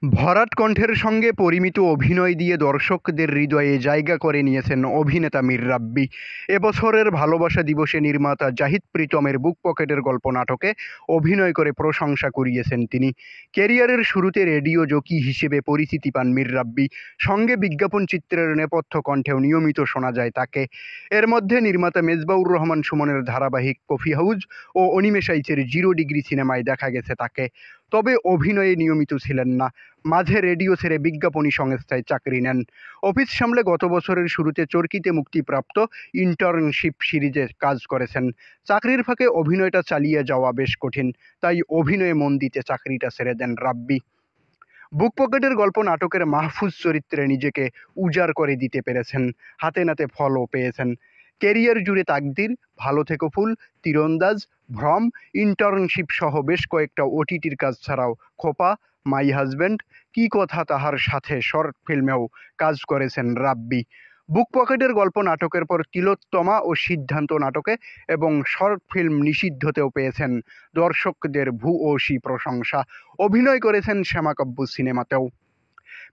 ভরাট কণ্ঠের সঙ্গে পরিমিত অভিনয় দিয়ে দর্শকদের হৃদয়ে জায়গা করে নিয়েছেন অভিনেতা মীর রাব্বি। এবছরের ভালোবাসা দিবসে নির্মাতা জাহিদ প্রীতমের বুক পকেটের গল্প নাটকে অভিনয় করে প্রশংসা কুড়িয়েছেন তিনি। ক্যারিয়ারের শুরুতে রেডিও জকি হিসেবে পরিচিতি পান মীর রাব্বি। সঙ্গে বিজ্ঞাপন চিত্রের নেপথ্য কণ্ঠেও নিয়মিত শোনা যায় তাকে। এর মধ্যে নির্মাতা মেজবাউর রহমান সুমনের ধারাবাহিক কফি হাউজ ও অনিমেষ আইচের 0 ডিগ্রি সিনেমায় দেখা গেছে তাকে। তবে অভিনয়ে নিয়মিত ছিলেন না। মাঝে রেডিও ছেড়ে বিজ্ঞাপনী সংস্থায় চাকরি নেন। অফিস সামলে গত বছরের শুরুতে চরকিতে মুক্তিপ্রাপ্ত ইন্টার্নশিপ সিরিজে কাজ করেছেন। চাকরির ফাঁকে অভিনয়টা চালিয়ে যাওয়া বেশ কঠিন, তাই অভিনয়ে মন দিতে চাকরিটা ছেড়ে দেন রাব্বি। বুক পকেটের গল্প নাটকের মাহফুজ চরিত্রে নিজেকে উজাড় করে দিতে পেরেছেন, হাতে নাতে ফলও পেয়েছেন। ক্যারিয়ার জুড়ে তাকদির, ভালো থেকো ফুল, তীরন্দাজ, ভ্রম, ইন্টার্নশিপ সহ বেশ কয়েকটা ওটিটির কাজ ছাড়াও খোপা, মাই হাজব্যান্ড, কি কথা তাহার সাথে শর্ট ফিল্মেও কাজ করেছেন রাব্বি। বুক পকেটের গল্প নাটকের পর তিলোত্তমা ও সিদ্ধান্ত নাটকে এবং শর্ট ফিল্ম নিষিদ্ধতেও পেয়েছেন দর্শকদের ভূয়সী প্রশংসা। অভিনয় করেছেন শ্যামাকাব্য সিনেমাতেও।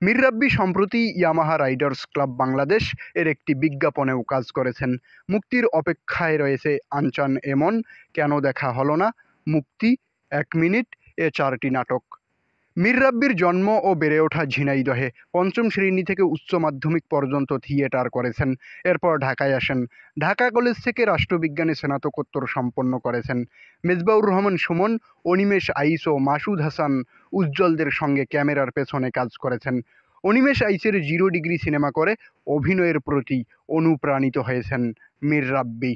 মীর রাব্বি সম্প্রতি ইয়ামাহা রাইডার্স ক্লাব বাংলাদেশ এর একটি বিজ্ঞাপনেও কাজ করেছেন। মুক্তির অপেক্ষায় রয়েছে আনচান এমন, কেন দেখা হলো না, মুক্তি, 1 মিনিট, এ 4টি নাটক। মীর রাব্বির জন্ম ও বেড়ে ওঠা ঝিনাইদহে। পঞ্চম শ্রেণী থেকে উচ্চ মাধ্যমিক পর্যন্ত থিয়েটার করেছেন। এরপর ঢাকায় আসেন। ঢাকা কলেজ থেকে রাষ্ট্রবিজ্ঞানে স্নাতকোত্তর সম্পন্ন করেছেন। মেজবাউর রহমান সুমন, অনিমেষ আইচ ও মাসুদ হাসান উজ্জ্বলদের সঙ্গে ক্যামেরার পেছনে কাজ করেছেন। অনিমেষ আইচের 0 ডিগ্রি সিনেমা করে অভিনয়ের প্রতি অনুপ্রাণিত হয়েছেন মীর রাব্বি।